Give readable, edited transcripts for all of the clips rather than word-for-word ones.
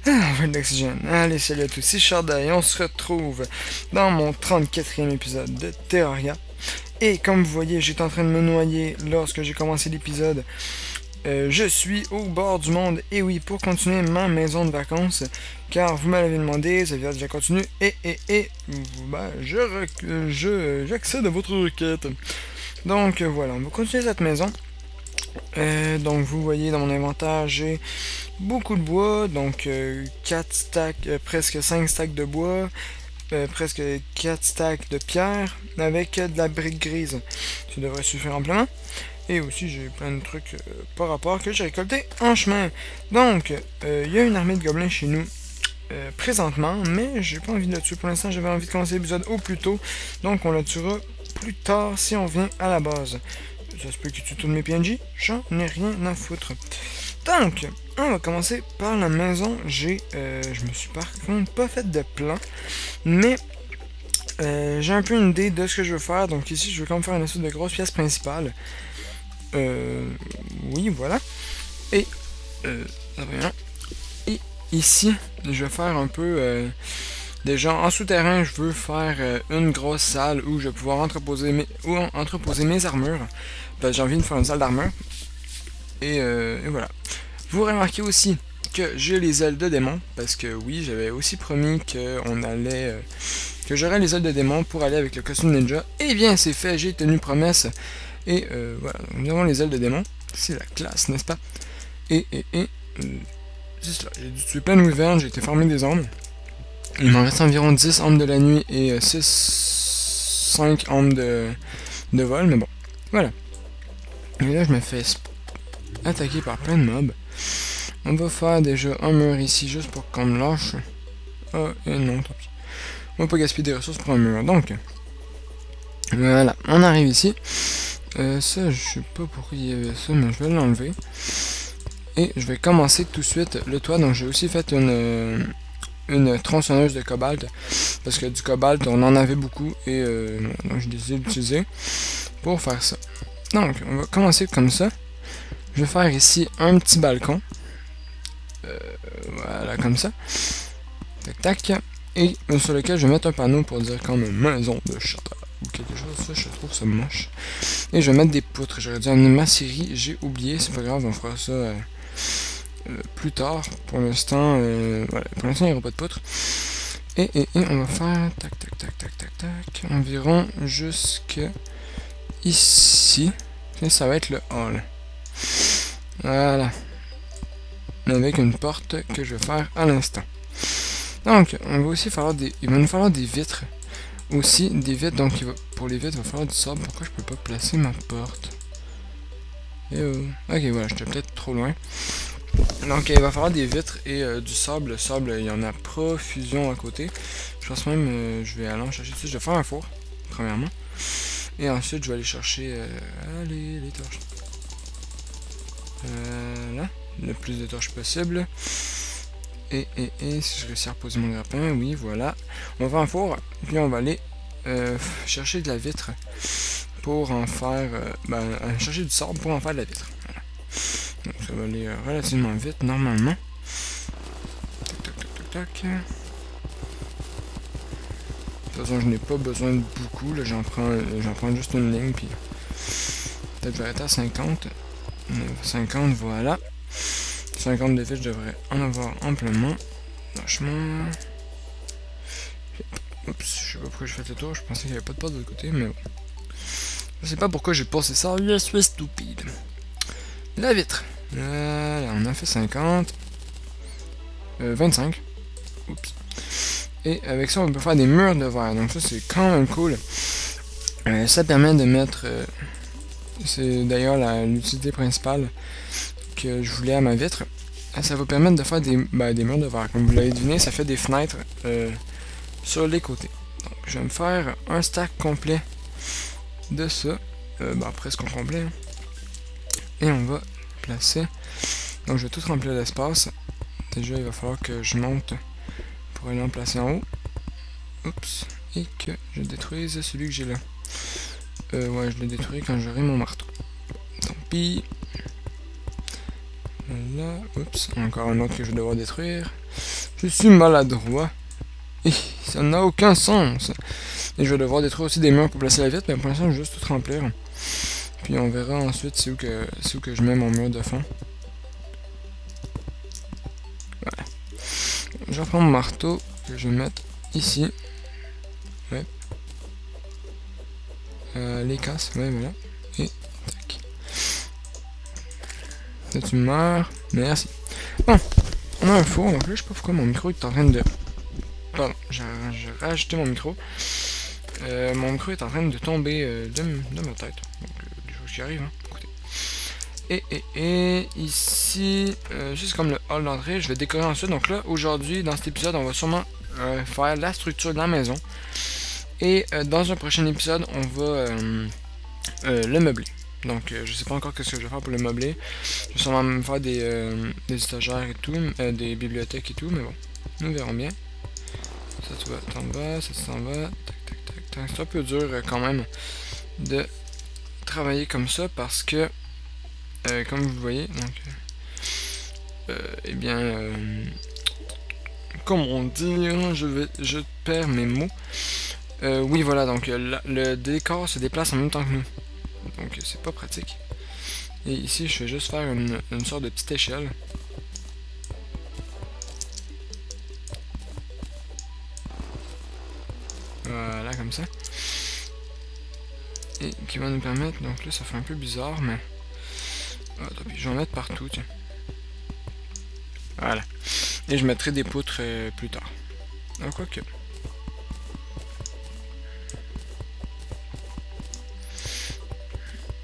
Enfin d'oxygène. Allez, salut à tous, c'est Charda et on se retrouve dans mon 34e épisode de Terraria. Et comme vous voyez, j'étais en train de me noyer lorsque j'ai commencé l'épisode. Je suis au bord du monde, et oui, pour continuer ma maison de vacances, car vous m'avez demandé, ça vient déjà continuer, ben, j'accède à votre requête. Donc voilà, on va continuer cette maison. Donc vous voyez dans mon inventaire, j'ai beaucoup de bois, donc 4 stacks, presque 5 stacks de bois, presque 4 stacks de pierre, avec de la brique grise. Ça devrait suffire amplement. Et aussi j'ai plein de trucs par rapport que j'ai récolté en chemin. Donc il y a une armée de gobelins chez nous présentement, mais j'ai pas envie de le tuer pour l'instant. J'avais envie de commencer l'épisode au plus tôt, donc on le tuera plus tard si on vient à la base. Ça se peut qu'il tue tous mes PNJ, j'en ai rien à foutre. Donc, on va commencer par la maison. Je me suis par contre pas fait de plan, mais j'ai un peu une idée de ce que je veux faire. Donc ici, je veux quand même faire une espèce de grosse pièce principale. Oui, voilà. Et, et ici, je vais faire un peu... déjà, en souterrain, je veux faire une grosse salle où je vais pouvoir entreposer mes armures. J'ai envie de faire une salle d'armure. Et voilà. Vous remarquez aussi que j'ai les ailes de démon. Parce que oui, j'avais aussi promis qu'on allait... que j'aurais les ailes de démon pour aller avec le costume ninja. Et bien, c'est fait, j'ai tenu promesse. Et voilà, nous avons les ailes de démon. C'est la classe, n'est-ce pas? C'est cela. J'ai dû tuer plein de wyverns, j'ai été farmer des ombres. Il m'en reste environ 10 âmes de la nuit et 5 âmes de vol, mais bon, voilà. Et là, je me fais attaquer par plein de mobs. On va faire déjà un mur ici, juste pour qu'on me lâche. Ah, et non, tant pis. On va pas gaspiller des ressources pour un mur, donc... Voilà, on arrive ici. Ça, je sais pas pourquoi il y avait ça, mais je vais l'enlever. Et je vais commencer tout de suite le toit, donc j'ai aussi fait une tronçonneuse de cobalt, parce que du cobalt on en avait beaucoup et donc j'ai décidé d'utiliser pour faire ça. Donc on va commencer comme ça. Je vais faire ici un petit balcon, voilà, comme ça, tac tac, et sur lequel je vais mettre un panneau pour dire comme maison de château ou quelque chose. Ça, je trouve ça moche. Et je vais mettre des poutres. J'aurais dû amener ma série, j'ai oublié, c'est pas grave, on fera ça plus tard. Pour l'instant, voilà, pour l'instant il n'y aura pas de poutres. Et on va faire tac tac tac tac tac tac environ jusque ici. Et ça va être le hall. Voilà. Avec une porte que je vais faire à l'instant. Donc, on va aussi falloir il va nous falloir des vitres. Aussi des vitres, donc pour les vitres il va falloir du sable. Pourquoi je peux pas placer ma porte? Ok, voilà, j'étais peut-être trop loin. Donc il va falloir des vitres et du sable. Le sable, il y en a profusion à côté. Je pense même je vais aller en chercher dessus. Je vais faire un four, premièrement. Et ensuite je vais aller chercher les torches. Là, le plus de torches possible. Et si je réussis à reposer mon grappin, oui, voilà. On va faire un four, puis on va aller chercher de la vitre pour en faire... chercher du sable pour en faire de la vitre. Voilà. Donc ça va aller relativement vite, normalement. Tac, tac, tac, tac, tac. De toute façon, je n'ai pas besoin de beaucoup. Là, j'en prends juste une ligne, puis... Peut-être je vais arrêter à 50. 50, voilà. 50 de vite, je devrais en avoir amplement. Franchement... Oups, je sais pas pourquoi j'ai fait le tour. Je pensais qu'il n'y avait pas de porte de l'autre côté, mais bon. Je sais pas pourquoi j'ai passé ça. Je suis stupide. La vitre. Voilà, on a fait 50. 25. Oups. Et avec ça, on peut faire des murs de verre. Donc ça, c'est quand même cool. Ça permet de mettre... c'est d'ailleurs l'utilité principale que je voulais à ma vitre. Ça va permettre de faire des murs de verre. Comme vous l'avez deviné, ça fait des fenêtres sur les côtés. Donc, je vais me faire un stack complet de ça. Presque au complet. Hein. Et on va placer. Donc, je vais tout remplir l'espace. Déjà, il va falloir que je monte pour aller en placer en haut. Oups. Et que je détruise celui que j'ai là. Ouais, je le détruis quand j'aurai mon marteau. Tant pis. là. Oups, encore un autre que je vais devoir détruire. Je suis maladroit. Et ça n'a aucun sens. Et je vais devoir détruire aussi des murs pour placer la vitre, mais pour l'instant, je vais juste tout remplir. Puis on verra ensuite c'est où que je mets mon mur de fond. Voilà. Je reprends mon marteau que je vais mettre ici. Ouais. Les casses, ouais, voilà. Et tac. Ça tu meurs. Merci. Bon, on a un four, donc là je sais pas pourquoi mon micro est en train de... Pardon, j'ai rajouté mon micro. Mon micro est en train de tomber de ma tête. Donc des choses qui arrivent, hein. Écoutez. Et ici, juste comme le hall d'entrée, je vais décorer ensuite. Donc là, aujourd'hui, dans cet épisode, on va sûrement faire la structure de la maison. Et dans un prochain épisode, on va le meubler. Donc je sais pas encore ce que je vais faire pour le meubler. Je vais sûrement me faire des étagères et tout, des bibliothèques et tout, mais bon, nous verrons bien. Ça tu vas t'en vas, ça tu t'en vas, tac tac tac tac. C'est un peu dur quand même de travailler comme ça parce que comme vous voyez, donc eh bien comment dire, je perds mes mots. Oui voilà, donc le décor se déplace en même temps que nous. Donc c'est pas pratique. Et ici je vais juste faire une sorte de petite échelle. Voilà, comme ça. Et qui va nous permettre, donc là ça fait un peu bizarre, mais... Attends, je vais en mettre partout, tiens. Voilà. Et je mettrai des poutres plus tard. Donc quoique.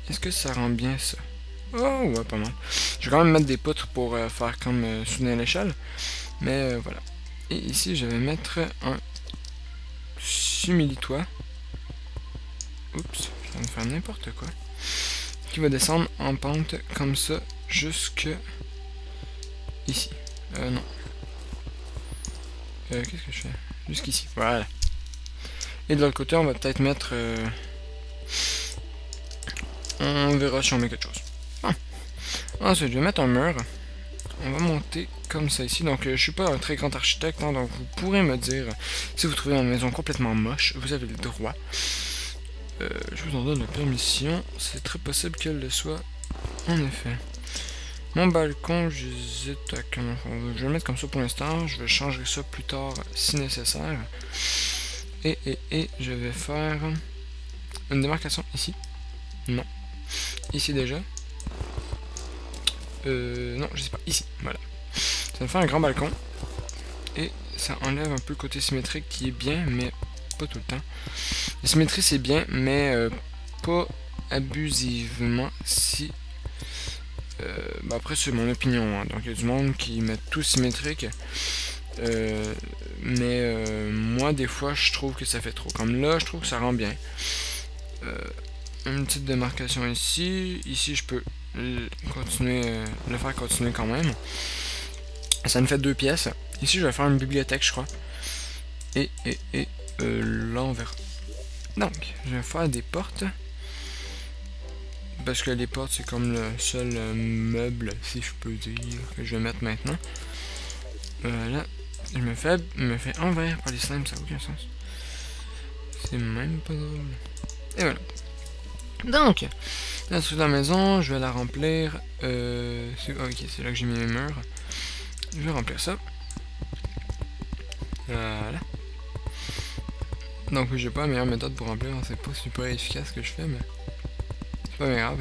Est-ce que ça rend bien ça? Oh ouais, pas mal. Je vais quand même mettre des poutres pour faire comme soutenir l'échelle. Mais voilà. Et ici je vais mettre un simili-toit. Oups, je viens de faire n'importe quoi. Qui va descendre en pente comme ça jusque ici. Non. Qu'est-ce que je fais? Jusqu'ici. Voilà. Et de l'autre côté, on va peut-être mettre... On verra si on met quelque chose. Ah. Ensuite, je vais mettre un mur. On va monter comme ça ici. Donc, je suis pas un très grand architecte, hein, donc vous pourrez me dire si vous trouvez une maison complètement moche, vous avez le droit. Je vous en donne la permission. C'est très possible qu'elle le soit. En effet. Mon balcon, j'hésite à comment... Je vais le mettre comme ça pour l'instant. Je vais changer ça plus tard si nécessaire. Et je vais faire une démarcation ici. Non. Ici déjà. Non, je sais pas. Ici. Voilà. Ça me fait un grand balcon. Et ça enlève un peu le côté symétrique qui est bien, mais pas tout le temps. La symétrie c'est bien, mais pas abusivement si... bah après c'est mon opinion, hein. Donc il y a du monde qui met tout symétrique. Mais moi des fois je trouve que ça fait trop. Comme là je trouve que ça rend bien. Une petite démarcation ici. Ici je peux continuer, le faire continuer quand même. Ça me fait 2 pièces. Ici je vais faire une bibliothèque je crois. Et là on verra. Donc je vais faire des portes. Parce que les portes c'est comme le seul meuble si je peux dire que je vais mettre maintenant. Là je me fais envers par les slimes, ça n'a aucun sens. C'est même pas drôle. Et voilà. Donc, là sous la maison, je vais la remplir. Ok, c'est là que j'ai mis mes murs. Je vais remplir ça. Voilà. Donc j'ai pas la meilleure méthode pour remplir, c'est pas super efficace ce que je fais, mais c'est pas grave.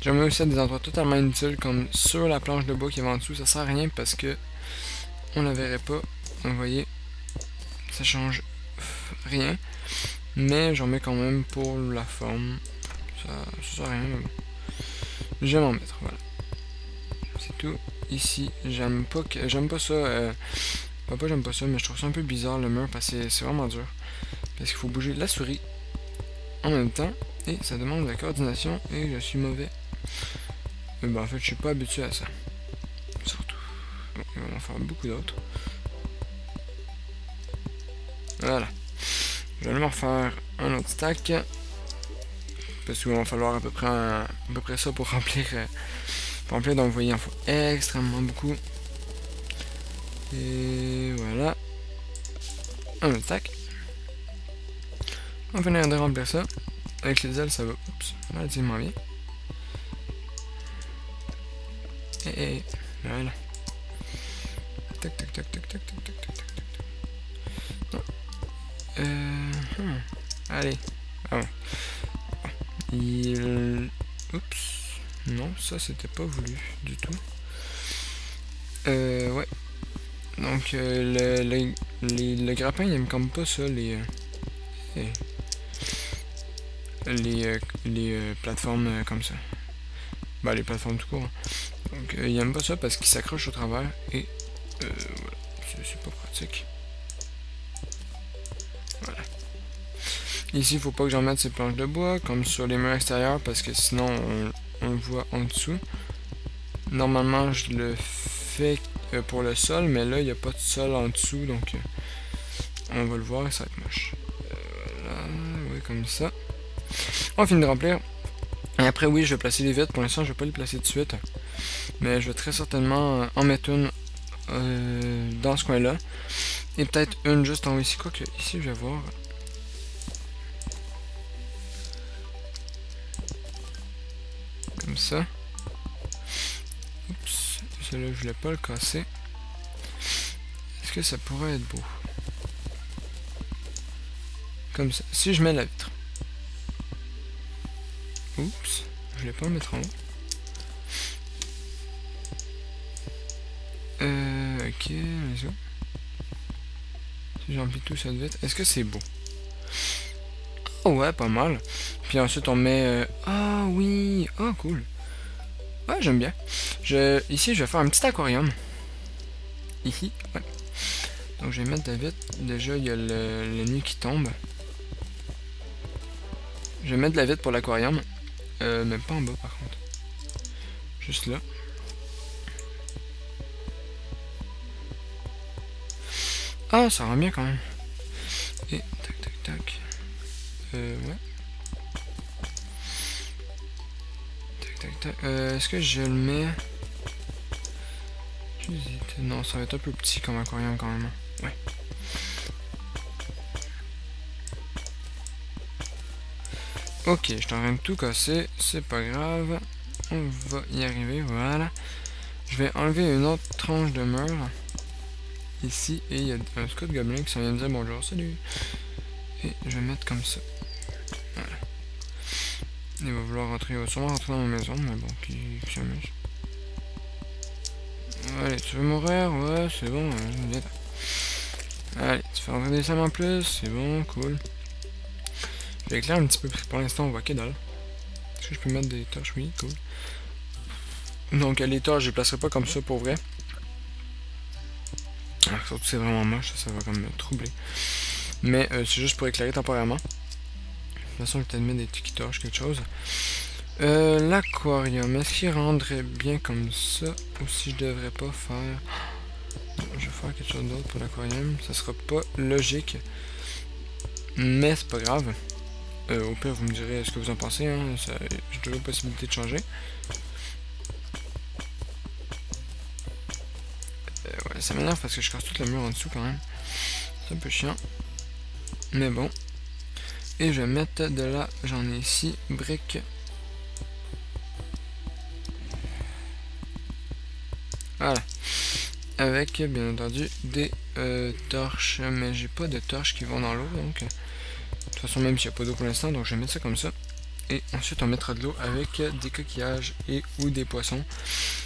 J'aimerais aussi à des endroits totalement inutiles comme sur la planche de bois qui est en dessous, ça sert à rien parce que on la verrait pas. Vous voyez, ça change rien, mais j'en mets quand même pour la forme. Ça sert à rien, mais bon. Je vais m'en mettre, voilà. C'est tout. Ici, j'aime pas ça. Pas j'aime pas ça, mais je trouve ça un peu bizarre le mur parce que c'est vraiment dur. Parce qu'il faut bouger la souris en même temps et ça demande de la coordination et je suis mauvais. Mais ben en fait je suis pas habitué à ça. Surtout. Bon, il va en faire beaucoup d'autres. Voilà. Je vais aller m'en refaire un autre stack. Parce qu'il va falloir à peu près ça pour remplir Pour remplir, donc vous voyez, il en faut extrêmement beaucoup. Et voilà. On le tac. On va venir de remplir ça. Avec les ailes, ça va relativement bien. Et voilà. Tac, tac, tac, tac, tac, tac, tac, tac, tac, tac. Allez. Ah bon. Oups. Non, ça c'était pas voulu du tout. Ouais. Donc le grappin il aime comme pas ça les plateformes comme ça. Bah les plateformes tout court. Donc il aime pas ça parce qu'il s'accroche au travers et voilà. C'est pas pratique. Voilà. Ici il faut pas que j'en mette ces planches de bois comme sur les murs extérieurs parce que sinon on le voit en dessous. Normalement je le fais pour le sol, mais là il n'y a pas de sol en dessous, donc on va le voir, ça va être moche. Voilà, oui, comme ça. On finit de remplir. Et après, oui, je vais placer les vitres. Pour l'instant, je vais pas les placer de suite, mais je vais très certainement en mettre une dans ce coin-là. Et peut-être une juste en haut ici. Quoique, ici, je vais voir. Comme ça. Oups, celui-là, je voulais pas le casser. Est-ce que ça pourrait être beau? Comme ça. Si je mets la vitre. Oups, je voulais pas en mettre en haut. Ok, let's go. Si j'emplis tout cette vitre, est-ce que c'est beau? Oh ouais, pas mal. Puis ensuite on met... Ah oui, oh cool. Ouais, j'aime bien. Ici, je vais faire un petit aquarium. Ici, ouais. Donc je vais mettre la vitre. Déjà, il y a la nuit qui tombe. Je vais mettre de la vitre pour l'aquarium. Mais pas en bas par contre. Juste là. Ah, ça rend bien quand même. Et tac tac tac. Ouais. Tac tac tac. Est-ce que je le mets? J'hésite. Non, ça va être un peu petit comme aquarium quand même. Ouais. Ok, je suis en train de tout casser. C'est pas grave. On va y arriver. Voilà. Je vais enlever une autre tranche de mur. Ici. Et il y a un scout gobelin qui s'en vient de dire bonjour. Salut. Et je vais mettre comme ça. Voilà. Il va vouloir rentrer. Il va sûrement rentrer dans ma maison. Mais bon, qui s'amuse. Allez, tu veux mourir? Ouais, c'est bon. Viens. Allez, tu fais rentrer des salles en plus. C'est bon, cool. Je vais éclairer un petit peu, pour l'instant on voit que dalle. Est-ce que je peux mettre des torches? Oui, cool. Donc les torches je les placerai pas comme ça pour vrai. Alors, surtout c'est vraiment moche, ça va comme me troubler. Mais c'est juste pour éclairer temporairement. De toute façon je vais peut-être mettre des petites torches, quelque chose. L'aquarium, est-ce qu'il rendrait bien comme ça? Ou si je devrais pas faire... Non, je vais faire quelque chose d'autre pour l'aquarium. Ça sera pas logique. Mais c'est pas grave. Au pire, vous me direz ce que vous en pensez. Hein, j'ai toujours la possibilité de changer. Ouais, ça m'énerve parce que je casse tout le mur en dessous quand même. C'est un peu chiant. Mais bon. Et je vais mettre de là, j'en ai ici, briques. Voilà. Avec, bien entendu, des torches. Mais j'ai pas de torches qui vont dans l'eau, donc... De toute façon, même s'il n'y a pas d'eau pour l'instant, donc je vais mettre ça comme ça. Et ensuite, on mettra de l'eau avec des coquillages et ou des poissons.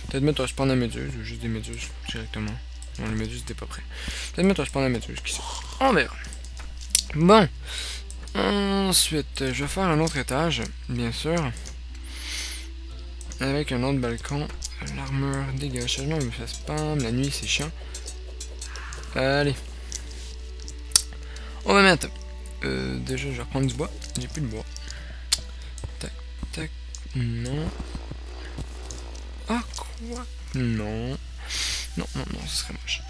Peut-être mettre un spawn à méduse ou juste des méduses directement. Non, les méduses n'étaient pas prêts. Peut-être mettre un spawn à méduse, qui sait. On verra. Bon. Ensuite, je vais faire un autre étage, bien sûr. Avec un autre balcon. L'armure dégage. Je me fais spam. La nuit, c'est chiant. Allez. On va mettre... déjà, je vais reprendre du bois. J'ai plus de bois. Tac, tac. Non. Ah, quoi? Non. Non, non, non, ce serait moche.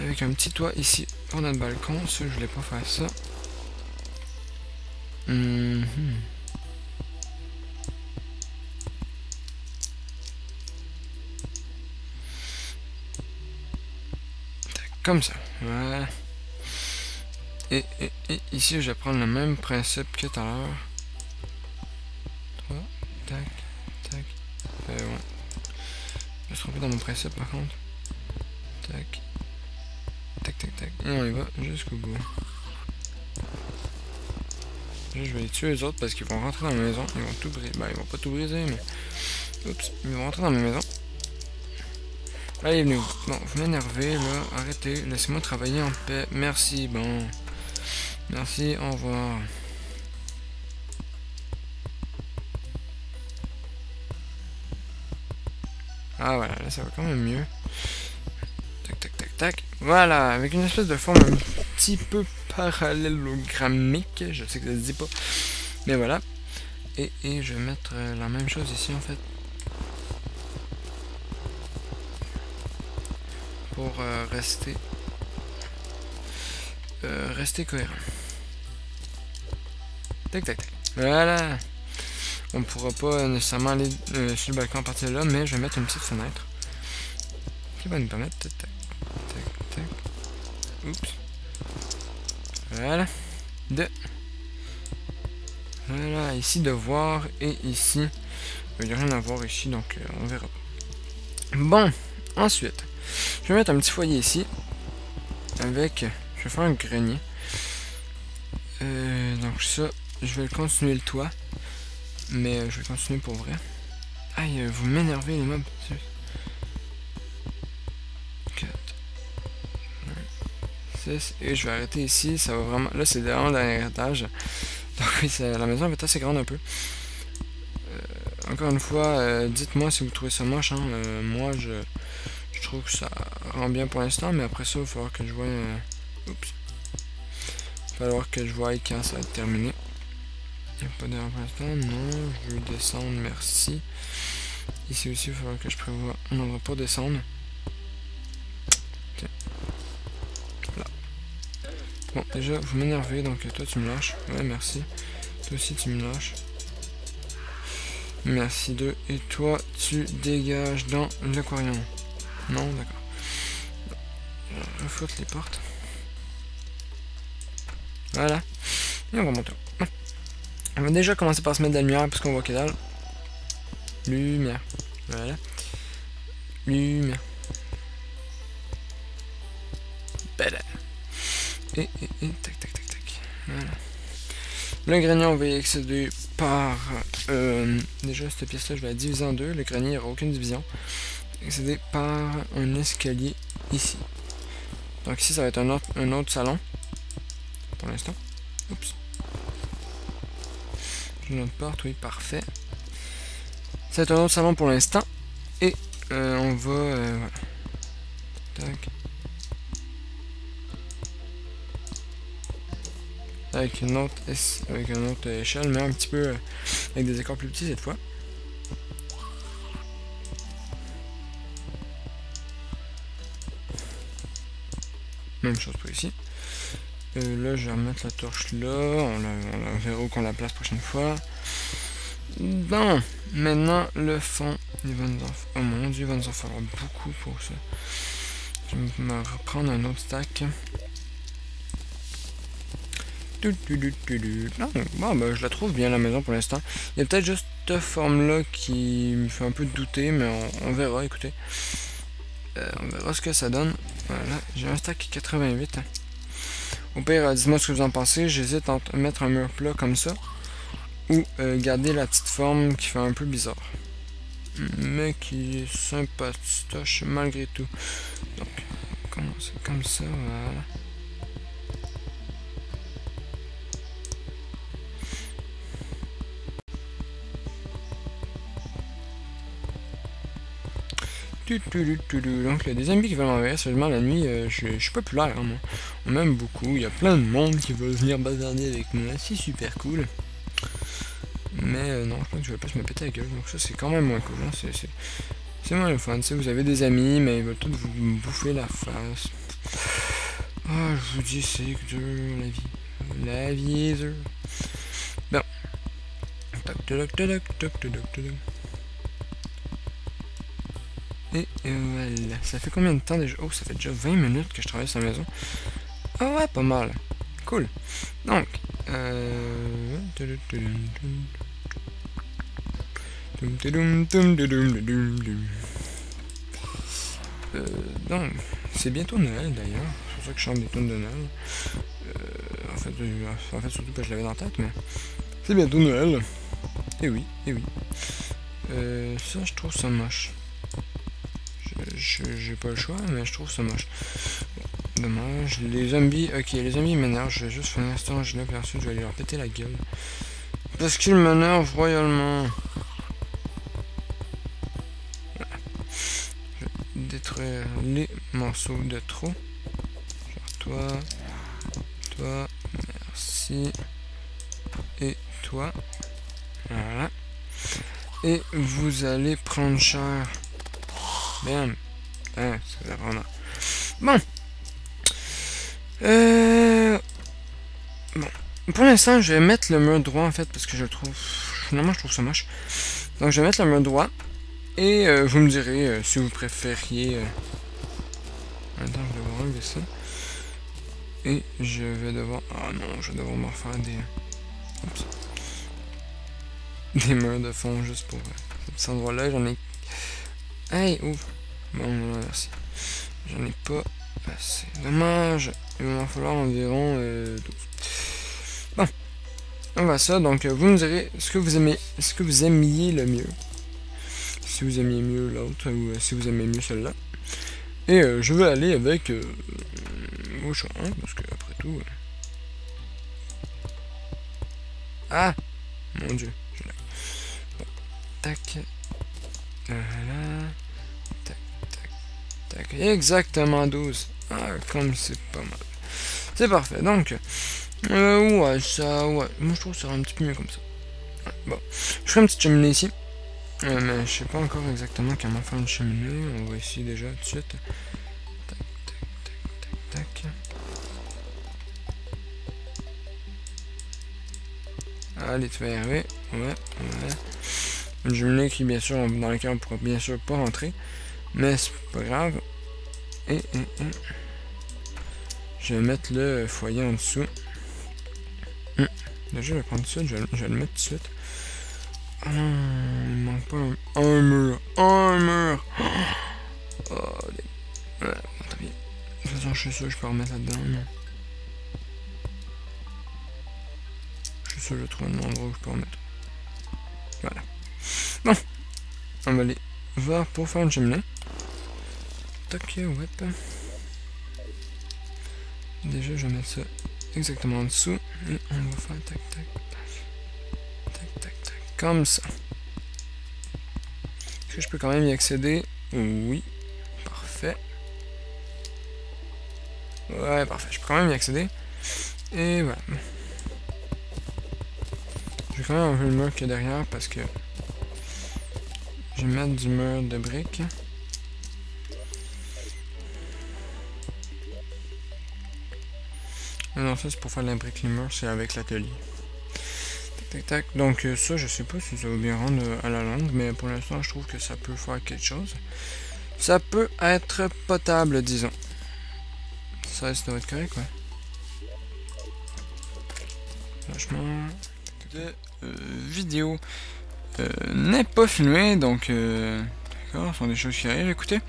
Avec un petit toit ici pour notre balcon. Ça, je voulais pas faire ça. comme ça. Voilà. Et ici, je vais prendre le même principe que tout à l'heure. 3, tac, tac. Ouais. Je me suis trompé dans mon principe par contre. Tac. Tac, tac, tac. Et on y va jusqu'au bout. Là, je vais les tuer les autres parce qu'ils vont rentrer dans ma maison. Ils vont tout briser. Ben, ils vont pas tout briser, mais... Oups, ils vont rentrer dans ma maison. Allez, venez. Bon, vous m'énervez, là. Arrêtez. Laissez-moi travailler en paix. Merci, bon. Merci, au revoir. Ah, voilà, là, ça va quand même mieux. Tac, tac, tac, tac. Voilà, avec une espèce de forme un petit peu parallélogrammique. Je sais que ça se dit pas. Mais voilà. Et je vais mettre la même chose ici, en fait. Pour rester cohérent. Tac, tac, tac. Voilà. On ne pourra pas nécessairement aller sur le balcon à partir de là, mais je vais mettre une petite fenêtre qui va nous permettre... Tac, tac, tac. Oups. Voilà. Voilà, ici de voir, et ici, il n'y a rien à voir ici, donc on verra. Bon, ensuite, je vais mettre un petit foyer ici, avec, je vais faire un grenier. Donc ça, je vais continuer le toit, mais je vais continuer pour vrai. Aïe, vous m'énervez les mobs. 4, 6, et je vais arrêter ici, ça va vraiment, là c'est vraiment le dernier étage. Donc oui, la maison est assez grande un peu. Encore une fois, dites-moi si vous trouvez ça moche. Hein. Moi, je trouve que ça rend bien pour l'instant, mais après ça, il va falloir que je voie... Oups. Il va falloir que je voie quand ça va être terminé. Il n'y a pas d'erreur pour l'instant. Non, je veux descendre, merci. Ici aussi, il va falloir que je prévoie un endroit pour descendre. Tiens. Là. Bon, déjà, vous m'énervez, donc toi, tu me lâches. Ouais, merci. Toi aussi, tu me lâches. Merci 2. Et toi, tu dégages dans l'aquarium. Non, d'accord. Je vais foutre les portes. Voilà. Et on va monter. Bon. On va déjà commencer par se mettre de la lumière parce qu'on voit que dalle. Lumière. Voilà. Lumière. Belle. Et tac, tac, tac, tac. Voilà. Le grenier, on va y accéder par... déjà, cette pièce-là, je vais la diviser en deux. Le grenier, il n'y aura aucune division. Accéder par un escalier ici. Donc ici, ça va être un autre salon. Pour l'instant. Oups. J'ai une autre porte, oui, parfait. Ça va être un autre salon pour l'instant. Et on va... voilà. Tac. Avec une autre échelle, mais un petit peu avec des écarts plus petits cette fois. Même chose pour ici. Là, je vais remettre la torche là. On la verra où qu'on la place prochaine fois. Bon, maintenant le fond. Oh mon dieu, il va nous en falloir beaucoup pour ça. Je vais me reprendre un autre stack. Non, bon, ben, je la trouve bien la maison pour l'instant. Il y a peut-être juste cette forme là qui me fait un peu douter, mais on verra, écoutez. On verra ce que ça donne. Voilà, j'ai un stack 88. Au pire, dites-moi ce que vous en pensez. J'hésite entre mettre un mur plat comme ça ou garder la petite forme qui fait un peu bizarre. Mais qui est sympatoche malgré tout. Donc, commencer comme ça, voilà. Donc il y a des amis qui veulent m'envahir, seulement la nuit, je suis populaire, hein, moi. On m'aime beaucoup, il y a plein de monde qui veut venir bazarder avec moi, c'est super cool. Mais non, je pense que je vais pas se me péter la gueule, donc ça c'est quand même moins cool, hein. C'est moins le fun, tu sais, vous avez des amis, mais ils veulent tous vous bouffer la face. Ah, je vous dis, c'est dur la vie. La vie est dure. Bon. Et voilà. Ça fait combien de temps déjà? Oh, ça fait déjà 20 minutes que je travaille sur la maison. Ah ouais, pas mal. Cool. Donc, donc, c'est bientôt Noël d'ailleurs. C'est pour ça que je chante des tunes de Noël. En fait, surtout parce que je l'avais dans la tête, mais c'est bientôt Noël. Et oui, et oui. Ça, je trouve ça moche. J'ai pas le choix, mais je trouve ça moche. Bon, dommage. Les zombies, ok, les zombies m'énervent. Je vais juste faire un instant, je l'ai, puis ensuite je vais aller leur péter la gueule. Parce qu'ils m'énervent royalement. Voilà. Je vais détruire les morceaux de trop. Genre toi, merci. Et toi. Voilà. Et vous allez prendre cher. Bam. Ah, ça va prendre. Bon. Bon. Pour l'instant, je vais mettre le mur droit en fait parce que je le trouve. Finalement, je trouve ça moche. Donc, je vais mettre le mur droit. Et vous me direz si vous préfériez. Attends, je vais devoir enlever ça. Et je vais devoir. Ah non, je vais devoir me refaire des. Oups. Des murs de fond juste pour cet endroit-là. J'en ai. Hey, ouvre. Bon, voilà, merci. J'en ai pas assez. Dommage. Il va m'en falloir environ 12. Bon. On va ça. Donc, vous me direz ce que vous aimez. Ce que vous aimiez le mieux. Si vous aimiez mieux l'autre ou si vous aimez mieux celle-là. Et je vais aller avec au choix, hein, parce que après tout. Ah! Mon dieu. Bon. Tac. Voilà. Tac, tac, tac. Exactement 12. Ah, comme c'est pas mal. C'est parfait. Donc, ouais, ça, ouais. Moi, je trouve que ça sera un petit peu mieux comme ça. Ouais, bon. Je ferai une petite cheminée ici. Mais je sais pas encore exactement comment faire une cheminée. On va essayer déjà tout de suite. Tac, tac, tac, tac, tac. Allez, tu vas y arriver. Ouais. Une cheminée qui, bien sûr, dans laquelle on pourra bien sûr pas rentrer. Mais c'est pas grave. Et. Je vais mettre le foyer en dessous. Déjà, je vais prendre ça. Je vais le mettre tout de suite. Oh non, il me manque pas un mur. Un mur! Oh, ouais, très bien. De toute façon, je suis sûr que je peux remettre là-dedans. Non? Je suis sûr que je trouve un endroit où je peux remettre. Voilà. Bon, on va aller voir pour faire une cheminée. Tac, ouais. Déjà, je vais mettre ça exactement en dessous. Et on va faire tac, tac. Tac, tac, tac. Comme ça. Est-ce que je peux quand même y accéder? Oui. Parfait. Ouais, parfait. Je peux quand même y accéder. Et voilà. Je vais quand même enlever le mur qu'il y a derrière parce que je vais mettre du mur de briques. Non, ça c'est pour faire la brique, les murs, c'est avec l'atelier. Tac, tac, tac. Donc ça, je sais pas si ça va bien rendre à la longue, mais pour l'instant, je trouve que ça peut faire quelque chose. Ça peut être potable, disons. Ça doit être correct, ouais. Franchement, de vidéo n'est pas filmé, donc d'accord, ce sont des choses qui arrivent, écoutez.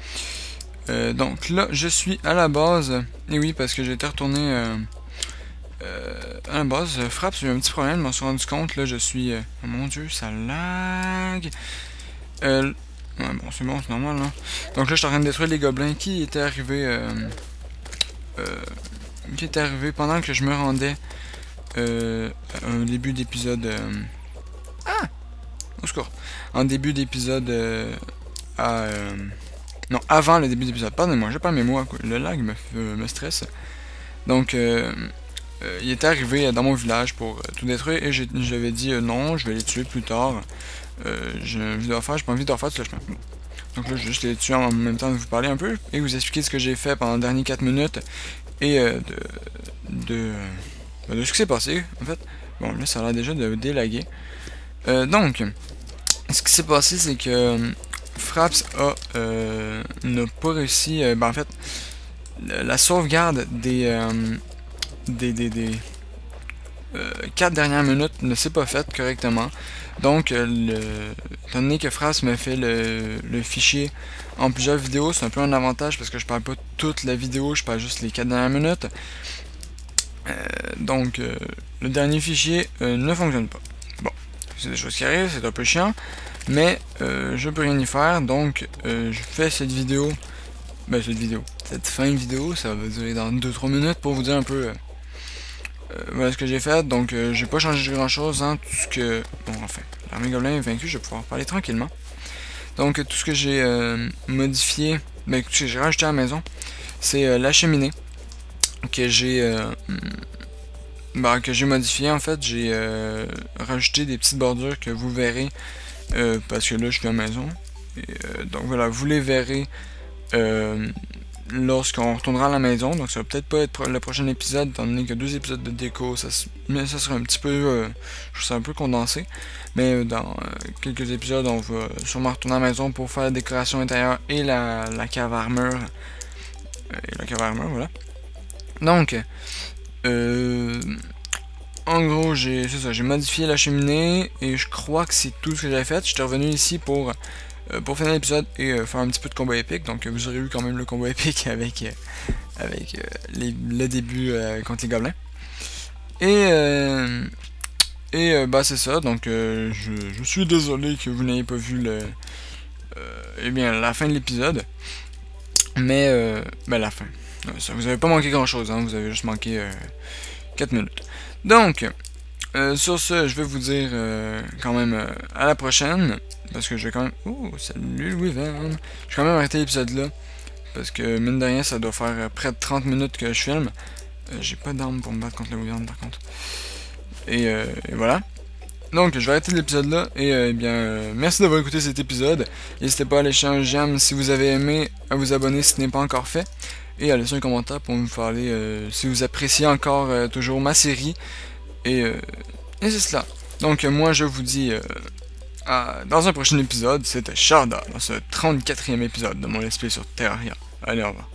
Donc là, je suis à la base, et oui, parce que j'ai été retourné à la base. Frappe, j'ai eu un petit problème, je m'en suis rendu compte, là, je suis... oh mon dieu, ça lag. Ouais, bon, c'est bon, c'est normal, là. Donc là, je suis en train de détruire les gobelins qui étaient arrivés... pendant que je me rendais un début d'épisode... Ah! Au secours. En début d'épisode non, avant le début d'épisode. Pardonnez-moi, j'ai pas mes mots. Le lag me stresse. Donc, il était arrivé dans mon village pour tout détruire et j'avais dit non, je vais les tuer plus tard. J'ai une vidéo à faire, j'ai pas envie de refaire tout le chemin. Donc là, je vais juste les tuer en même temps de vous parler un peu et vous expliquer ce que j'ai fait pendant les dernières 4 minutes et de ce qui s'est passé en fait. Bon, là, ça a l'air déjà de délaguer. Donc, ce qui s'est passé, c'est que Fraps n'a pas réussi, en fait, la sauvegarde des 4 dernières minutes ne s'est pas faite correctement. Donc, étant donné que Fraps me fait le fichier en plusieurs vidéos, c'est un peu un avantage parce que je parle pas toute la vidéo, je parle juste les 4 dernières minutes. Donc, le dernier fichier ne fonctionne pas. Bon, c'est des choses qui arrivent, c'est un peu chiant, mais je peux rien y faire. Donc, je fais cette vidéo, cette fin de vidéo, ça va durer dans 2-3 minutes pour vous dire un peu voilà ce que j'ai fait. Donc, j'ai pas changé grand chose, hein, tout ce que... Bon, enfin, l'armée gobelin est vaincue, je vais pouvoir parler tranquillement. Donc, tout ce que j'ai modifié, tout ce que j'ai rajouté à la maison, c'est la cheminée que j'ai modifié. En fait, j'ai rajouté des petites bordures que vous verrez parce que là je suis à la maison. Et, donc voilà, vous les verrez lorsqu'on retournera à la maison. Donc ça va peut-être pas être le prochain épisode, étant donné qu'il y a 2 épisodes de déco, mais ça sera un petit peu je trouve ça un peu condensé. Mais dans quelques épisodes, on va sûrement retourner à la maison pour faire la décoration intérieure et la cave armure. Voilà. Donc en gros, j'ai modifié la cheminée et je crois que c'est tout ce que j'avais fait. J'étais revenu ici pour finir l'épisode et faire un petit peu de combat épique. Donc vous aurez eu quand même le combat épique avec le début contre les gobelins. Et c'est ça. Donc je suis désolé que vous n'ayez pas vu la fin de l'épisode. Mais la fin. Ça, vous avez pas manqué grand chose, hein, vous avez juste manqué 4 minutes. Donc, sur ce, je vais vous dire quand même à la prochaine. Parce que je vais quand même... Oh, salut Louis Van. Je vais quand même arrêter l'épisode là. Parce que mine de rien, ça doit faire près de 30 minutes que je filme. J'ai pas d'armes pour me battre contre le Louis Van par contre. Et voilà. Donc, je vais arrêter l'épisode là. Et merci d'avoir écouté cet épisode. N'hésitez pas à laisser un j'aime si vous avez aimé, à vous abonner si ce n'est pas encore fait. Et à laisser un commentaire pour me parler si vous appréciez encore toujours ma série. Et c'est cela. Donc, moi, je vous dis dans un prochain épisode. C'était Sharda dans ce 34e épisode de mon Let's Play sur Terraria. Allez, au revoir.